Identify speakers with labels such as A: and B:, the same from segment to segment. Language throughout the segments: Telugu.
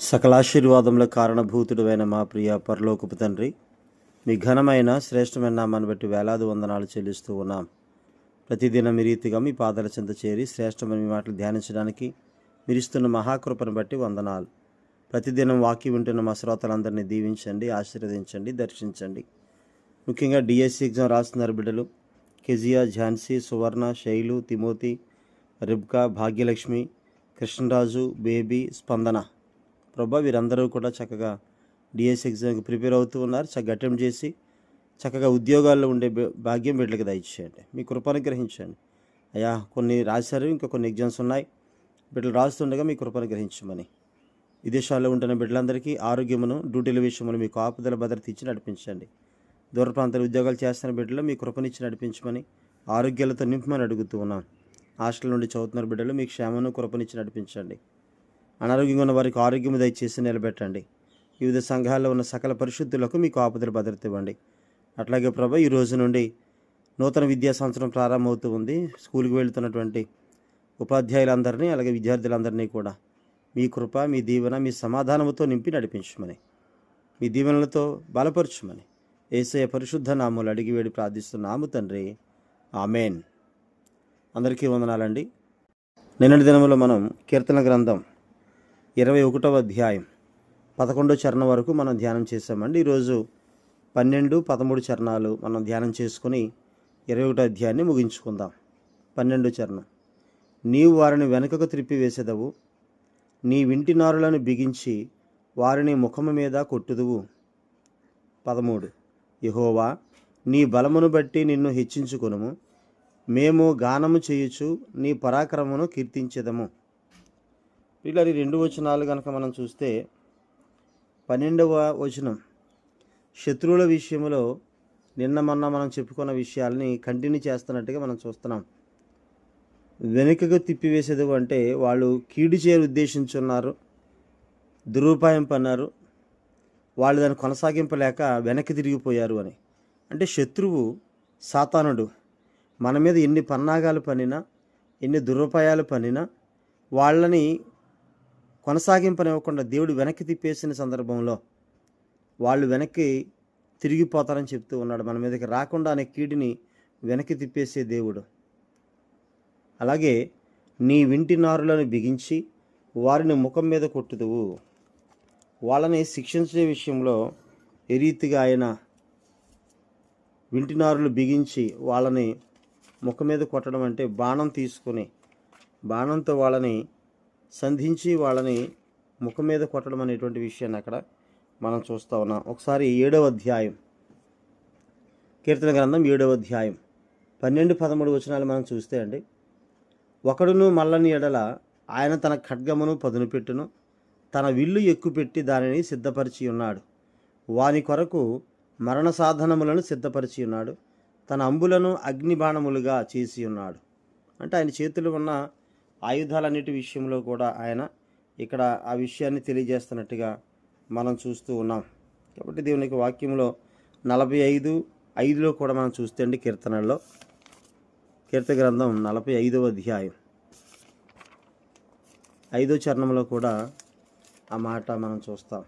A: సకలాశీర్వాదముల కారణభూతుడైన మా ప్రియ పరలోకపు తండ్రి, మీ ఘనమైన శ్రేష్టమైన నామాన్ని బట్టి వేలాది వందనాలు చెల్లిస్తూ ఉన్నాం. ప్రతిదినం ఈ రీతిగా మీ పాదాల చెంత చేరి శ్రేష్టమైన మీ మాటలు ధ్యానించడానికి మీరిస్తున్న మహాకృపను బట్టి వందనాలు. ప్రతిదినం వాక్యం వింటున్న మా శ్రోతలందరినీ దీవించండి, ఆశీర్వదించండి, దర్శించండి. ముఖ్యంగా డిఎస్సి ఎగ్జామ్ రాస్తున్నారు బిడ్డలు కెజియా, ఝాన్సీ, సువర్ణ, శైలు, తిమోతి, రిబ్కా, భాగ్యలక్ష్మి, కృష్ణరాజు, బేబీ, స్పందన. ప్రభా, వీరందరూ కూడా చక్కగా డిఎస్సి ఎగ్జామ్కి ప్రిపేర్ అవుతూ ఉన్నారు. చక్కగా అటెంప్ట్ చేసి చక్కగా ఉద్యోగాల్లో ఉండే భాగ్యం బిడ్డలకు దయచేయండి. మీ కృపను గ్రహించండి అయ్యా. కొన్ని రాశారు, ఇంకా కొన్ని ఎగ్జామ్స్ ఉన్నాయి. బిడ్డలు రాస్తుండగా మీ కృపను గ్రహించమని, విదేశాల్లో ఉంటున్న బిడ్డలందరికీ ఆరోగ్యమును, డ్యూటీల విషయమును మీ కాపుదల భద్రత ఇచ్చి నడిపించండి. దూర ప్రాంతాల ఉద్యోగాలు చేస్తున్న బిడ్డలు మీ కృపనిచ్చి నడిపించమని, ఆరోగ్యాలతో నింపమని అడుగుతూ ఉన్నాం. హాస్టల్ నుండి చదువుతున్న బిడ్డలు మీ క్షేమను, కృపనిచ్చి నడిపించండి. అనారోగ్యంగా ఉన్న వారికి ఆరోగ్యం దయచేసి నిలబెట్టండి. వివిధ సంఘాల్లో ఉన్న సకల పరిశుద్ధులకు మీ కాపుదల భద్రత ఇవ్వండి. అట్లాగే ప్రభా, ఈ రోజు నుండి నూతన విద్యా సంవత్సరం ప్రారంభమవుతూ ఉంది. స్కూల్కి వెళుతున్నటువంటి ఉపాధ్యాయులందరినీ, అలాగే విద్యార్థులందరినీ కూడా మీ కృప, మీ దీవెన, మీ సమాధానంతో నింపి నడిపించమని, మీ దీవెనలతో బలపరచమని యేసయ్య పరిశుద్ధ నామములు అడిగి వేడి ప్రార్థిస్తున్నాము తండ్రి, ఆమెన్. అందరికీ వందనాలండి. నిన్నటి దినంలో మనం కీర్తన గ్రంథం 21వ అధ్యాయం 11వ చరణం వరకు మనం ధ్యానం చేసామండి. ఈరోజు 12, 13 చరణాలు మనం ధ్యానం చేసుకుని 21వ అధ్యాయాన్ని ముగించుకుందాం. 12వ చరణం. నీవు వారిని వెనుకకు త్రిప్పివేసెదవు, నీ వింటినారులను బిగించి వారిని ముఖము మీద కొట్టుదువు. 13. యెహోవా, నీ బలమును బట్టి నిన్ను హెచ్చించుకొనుము, మేము గానము చేయుచు నీ పరాక్రమమును కీర్తించెదము. ఇలా ఈ 2 వచనాలు కనుక మనం చూస్తే, 12వ వచనం శత్రువుల విషయంలో నిన్న మొన్న మనం చెప్పుకున్న విషయాల్ని కంటిన్యూ చేస్తున్నట్టుగా మనం చూస్తున్నాం. వెనుకకు తిప్పివేసేది అంటే వాళ్ళు కీడు చేయ ఉద్దేశించున్నారు, దురుపాయం పన్నారు, వాళ్ళు దాన్ని కొనసాగింపలేక వెనక్కి తిరిగిపోయారు అని. అంటే శత్రువు సాతానుడు మన మీద ఎన్ని పన్నాగాలు పన్నినా, ఎన్ని దురుపాయాలు పన్నినా వాళ్ళని కొనసాగింపనివ్వకుండా దేవుడు వెనక్కి తిప్పేసిన సందర్భంలో వాళ్ళు వెనక్కి తిరిగిపోతారని చెప్తూ ఉన్నాడు. మన మీదకి రాకుండా అనే కీడుని వెనక్కి తిప్పేసే దేవుడు. అలాగే నీ వింటినారులను బిగించి వారిని ముఖం మీద కొట్టుదువు. వాళ్ళని శిక్షించే విషయంలో ఏ రీతిగా ఆయన వింటినారులు బిగించి వాళ్ళని ముఖం మీద కొట్టడం అంటే బాణం తీసుకుని బాణంతో వాళ్ళని సంధించి వాళ్ళని ముఖం మీద కొట్టడం అనేటువంటి విషయాన్ని అక్కడ మనం చూస్తూ ఉన్నాం. ఒకసారి 7వ అధ్యాయం కీర్తన గ్రంథం 7వ అధ్యాయం 12, 13 వచనాలు మనం చూస్తే అండి, ఒకడును మల్లని ఎడల ఆయన తన ఖడ్గమును పదును పెట్టును, తన విల్లు ఎక్కుపెట్టి దానిని సిద్ధపరిచి ఉన్నాడు. వాని కొరకు మరణ సాధనములను సిద్ధపరిచి ఉన్నాడు, తన అంబులను అగ్నిబాణములుగా చేసి ఉన్నాడు. అంటే ఆయన చేతులు ఉన్న ఆయుధాలన్నిటి విషయంలో కూడా ఆయన ఇక్కడ ఆ విషయాన్ని తెలియజేస్తున్నట్టుగా మనం చూస్తూ ఉన్నాం. కాబట్టి దేవునికి వాక్యంలో 45:5లో కూడా మనం చూస్తే అండి, కీర్తనల్లో కీర్తన గ్రంథం 45వ అధ్యాయం 5వ చరణంలో కూడా ఆ మాట మనం చూస్తాం.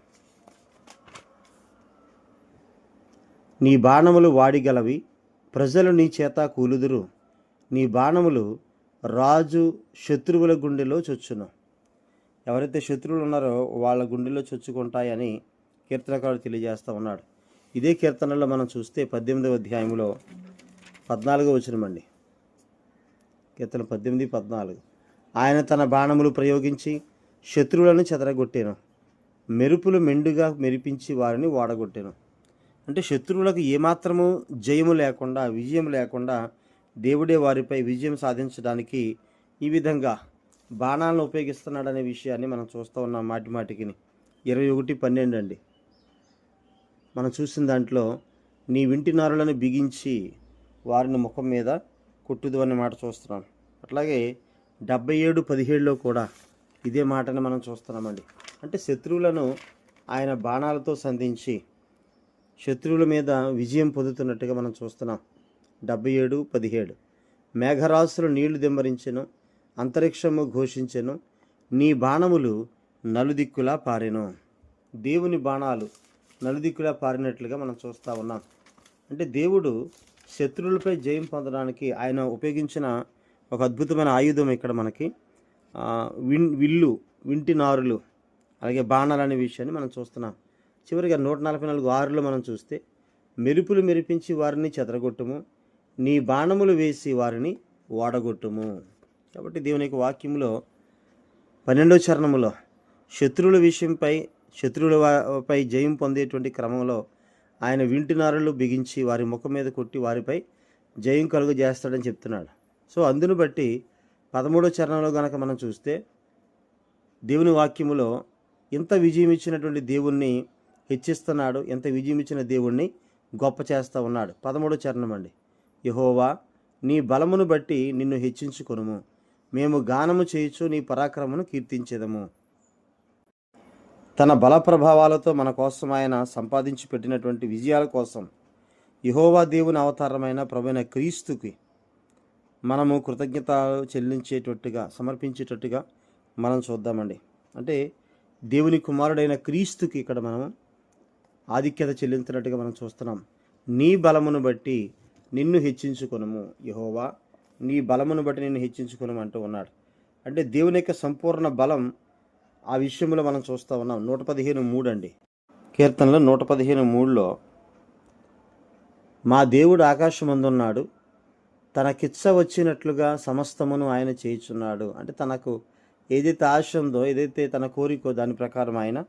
A: నీ బాణములు వాడిగలవి, ప్రజలు నీ చేత కూలుదురు, నీ బాణములు రాజు శత్రువుల గుండెలో చొచ్చును. ఎవరైతే శత్రువులు ఉన్నారో వాళ్ళ గుండెలో చొచ్చుకుంటాయని కీర్తనకారుడు తెలియజేస్తూ ఉన్నాడు. ఇదే కీర్తనలో మనం చూస్తే 18వ అధ్యాయంలో 14వ వచనం అండి. కీర్తన 18, 14. ఆయన తన బాణములు ప్రయోగించి శత్రువులను చెదరగొట్టెను, మెరుపులు మెండుగా మెరిపించి వారిని ఓడగొట్టెను. అంటే శత్రువులకు ఏమాత్రము జయము లేకుండా, విజయం లేకుండా దేవుడే వారిపై విజయం సాధించడానికి ఈ విధంగా బాణాలను ఉపయోగిస్తున్నాడనే విషయాన్ని మనం చూస్తూ ఉన్నాం. మాటికి 21:12 అండి. మనం చూసిన దాంట్లో నీ వింటినారులను బిగించి వారిని ముఖం మీద కొట్టుదు అనే మాట చూస్తున్నాం. అట్లాగే 77:17లో కూడా ఇదే మాటని మనం చూస్తున్నామండి. అంటే శత్రువులను ఆయన బాణాలతో సంధించి శత్రువుల మీద విజయం పొందుతున్నట్టుగా మనం చూస్తున్నాం. 77:17. మేఘరాశులు నీళ్లు దిమ్మరించెను, అంతరిక్షము ఘోషించెను, నీ బాణములు నలుదిక్కులా పారెను. దేవుని బాణాలు నలుదిక్కులా పారినట్లుగా మనం చూస్తూ ఉన్నాం. అంటే దేవుడు శత్రువులపై జయం పొందడానికి ఆయన ఉపయోగించిన ఒక అద్భుతమైన ఆయుధం ఇక్కడ మనకి విల్లు, వింటి నారులు, అలాగే బాణాలు అనే విషయాన్ని మనం చూస్తున్నాం. చివరిగా 144:6లో మనం చూస్తే, మెరుపులు మెరిపించి వారిని చెదరగొట్టుము, నీ బాణములు వేసి వారిని ఓడగొట్టుము. కాబట్టి దేవుని యొక్క వాక్యంలో 12వ చరణములో శత్రువులపై జయం పొందేటువంటి క్రమంలో ఆయన వింటినారులు బిగించి వారి ముఖం మీద కొట్టి వారిపై జయం కలుగజేస్తాడని చెప్తున్నాడు. సో అందును బట్టి 13వ చరణంలో కనుక మనం చూస్తే, దేవుని వాక్యములో ఎంత విజయం ఇచ్చినటువంటి దేవుణ్ణి హెచ్చిస్తున్నాడు, ఎంత విజయం ఇచ్చిన దేవుణ్ణి గొప్ప చేస్తూ ఉన్నాడు. 13వ చరణం అండి. యెహోవా, నీ బలమును బట్టి నిన్ను హెచ్చించుకొనుము, మేము గానము చేయుచు నీ పరాక్రమను కీర్తించెదము. తన బల ప్రభావాలతో మన కోసం ఆయన సంపాదించి పెట్టినటువంటి విజయాల కోసం యెహోవా దేవుని అవతారమైన ప్రభువైన క్రీస్తుకి మనము కృతజ్ఞత చెల్లించేటట్టుగా, సమర్పించేటట్టుగా మనం చూద్దామండి. అంటే దేవుని కుమారుడైన క్రీస్తుకి ఇక్కడ మనం ఆధిక్యత చెల్లించినట్టుగా మనం చూస్తున్నాం. నీ బలమును బట్టి నిన్ను హెచ్చించుకొనుము, యెహోవా నీ బలమును బట్టి నిన్ను హెచ్చించుకొనుము అంటూ ఉన్నాడు. అంటే దేవుని యొక్క సంపూర్ణ బలం ఆ విషయంలో మనం చూస్తూ ఉన్నాం. 115:3 అండి. కీర్తనలో 115:3లో, మా దేవుడు ఆకాశమందున్నాడు, తనకిచ్చ వచ్చినట్లుగా సమస్తమును ఆయన చేయుచున్నాడు. అంటే తనకు ఏదైతే ఆశ ఉందో, ఏదైతే తన కోరికో దాని ప్రకారం ఆయన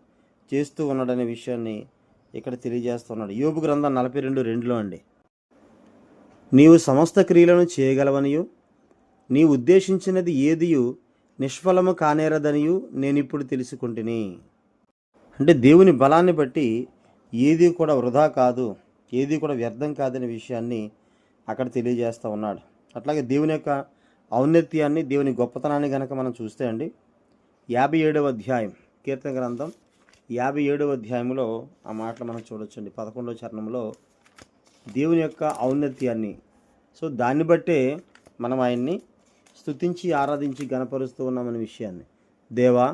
A: చేస్తూ ఉన్నాడనే విషయాన్ని ఇక్కడ తెలియజేస్తున్నాడు. యోబు గ్రంథం 42:2లో అండి, నీవు సమస్త క్రియలను చేయగలవనియు, నీ ఉద్దేశించినది ఏదియు నిష్ఫలము కానేరదనియు నేనిప్పుడు తెలుసుకుంటుని. అంటే దేవుని బలాన్ని బట్టి ఏది కూడా వృధా కాదు, ఏది కూడా వ్యర్థం కాదనే విషయాన్ని అక్కడ తెలియజేస్తూ ఉన్నాడు. అట్లాగే దేవుని యొక్క ఔన్నత్యాన్ని, దేవుని గొప్పతనాన్ని కనుక మనం చూస్తే అండి, 57వ అధ్యాయం, కీర్తన గ్రంథం 57వ అధ్యాయంలో ఆ మాటలు మనం చూడొచ్చండి. 11వ చరణంలో దేవుని యొక్క ఔన్నత్యాన్ని, సో దాన్ని బట్టే మనం ఆయన్ని స్తుతించి ఆరాధించి గణపరుస్తూ ఉన్నామనే విషయాన్ని, దేవా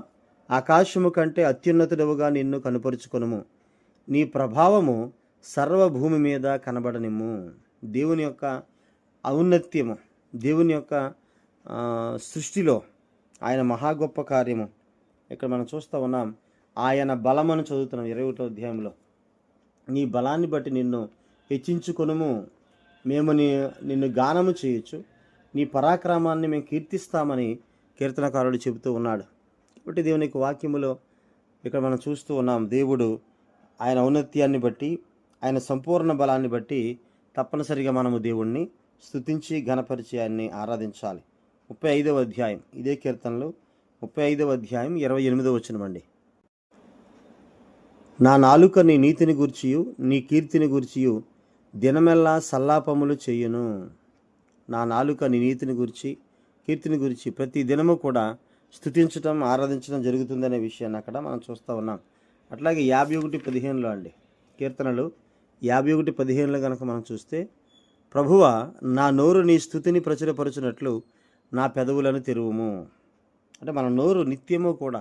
A: ఆకాశము కంటే అత్యున్నతుడవుగా నిన్ను కనుపరుచుకొనుము, నీ ప్రభావము సర్వభూమి మీద కనబడనిమ్ము. దేవుని యొక్క ఔన్నత్యము, దేవుని యొక్క సృష్టిలో ఆయన మహా గొప్ప కార్యము ఇక్కడ మనం చూస్తూ ఉన్నాం. ఆయన బలమని చదువుతున్నాం 21వ అధ్యాయంలో, నీ బలాన్ని బట్టి నిన్ను హెచ్చించుకొనుము, మేము నిన్ను గానము చేయొచ్చు, నీ పరాక్రమాన్ని మేము కీర్తిస్తామని కీర్తనకారుడు చెబుతూ ఉన్నాడు. కాబట్టి దేవుని యొక్క వాక్యములో ఇక్కడ మనం చూస్తూ ఉన్నాం, దేవుడు ఆయన ఔన్నత్యాన్ని బట్టి, ఆయన సంపూర్ణ బలాన్ని బట్టి తప్పనిసరిగా మనము దేవుణ్ణి స్తుతించి ఘనపరిచి ఆయన్ని ఆరాధించాలి. 35వ అధ్యాయం, ఇదే కీర్తనలో 35వ అధ్యాయం 28వ వచనమండి, నా నాలుక నీ నీతిని గూర్చియు నీ కీర్తిని గూర్చియు దినమెల్లా సల్లాపములు చెయ్యును. నా నాలుక నీ నీతిని గురించి, కీర్తిని గురించి ప్రతి దినము కూడా స్తుతించడం, ఆరాధించడం జరుగుతుందనే విషయాన్ని అక్కడ మనం చూస్తూ ఉన్నాం. అట్లాగే 51:15లో అండి, కీర్తనలు 51:15లో కనుక మనం చూస్తే, ప్రభువా నా నోరు నీ స్తుతిని ప్రచురపరచునట్లు నా పెదవులను తెరువుము. అంటే మన నోరు నిత్యము కూడా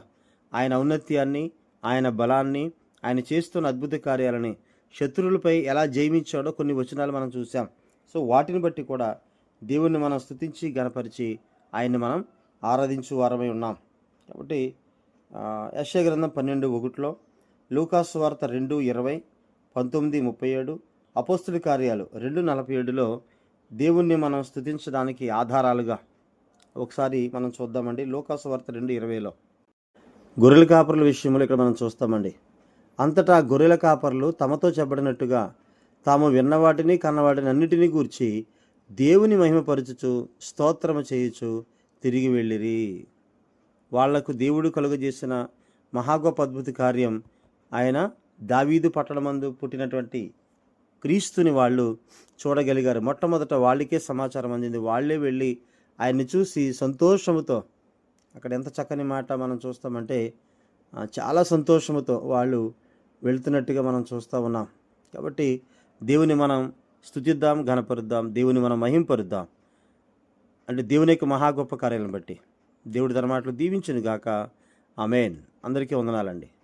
A: ఆయన ఔన్నత్యాన్ని, ఆయన బలాన్ని, ఆయన చేస్తున్న అద్భుత కార్యాలని, శత్రువులపై ఎలా జయమించాడో కొన్ని వచనాలు మనం చూసాం. సో వాటిని బట్టి కూడా దేవుణ్ణి మనం స్తుతించి గణపరిచి ఆయన్ని మనం ఆరాధించు వారమై ఉన్నాం. కాబట్టి యెషయా గ్రంథం 12:1లో, లూకాసు వార్త 2:20, 19:37, అపోస్తుల కార్యాలు 2:47లో దేవుణ్ణి మనం స్తుతించడానికి ఆధారాలుగా ఒకసారి మనం చూద్దామండి. లూకాసు వార్త 2:20లో గొర్రెల కాపరుల విషయంలో ఇక్కడ మనం చూస్తామండి. అంతటా గొర్రెల కాపరులు తమతో చెప్పబడినట్టుగా తాము విన్నవాటిని కన్నవాటిని అన్నిటినీ గూర్చి దేవుని మహిమపరచుచు స్తోత్రము చేయుచు తిరిగి వెళ్ళిరి. వాళ్లకు దేవుడు కలుగజేసిన మహాగొప్ప అద్భుత కార్యం, ఆయన దావీదు పట్టణమందు పుట్టినటువంటి క్రీస్తుని వాళ్ళు చూడగలిగారు. మొట్టమొదట వాళ్ళకే సమాచారం అందింది. వాళ్ళే వెళ్ళి ఆయన్ని చూసి సంతోషముతో, అక్కడ ఎంత చక్కని మాట మనం చూస్తామంటే, చాలా సంతోషముతో వాళ్ళు వెళ్తున్నట్టుగా మనం చూస్తూ ఉన్నాం. కాబట్టి దేవుని మనం స్తుతిద్దాం, ఘనపరుద్దాం, దేవుని మనం మహింపరుద్దాం. అంటే దేవుని యొక్క మహా గొప్ప కార్యాలను బట్టి దేవుడి తన మాటలు దీవించును గాక. ఆమేన్. అందరికీ వందనాలండి.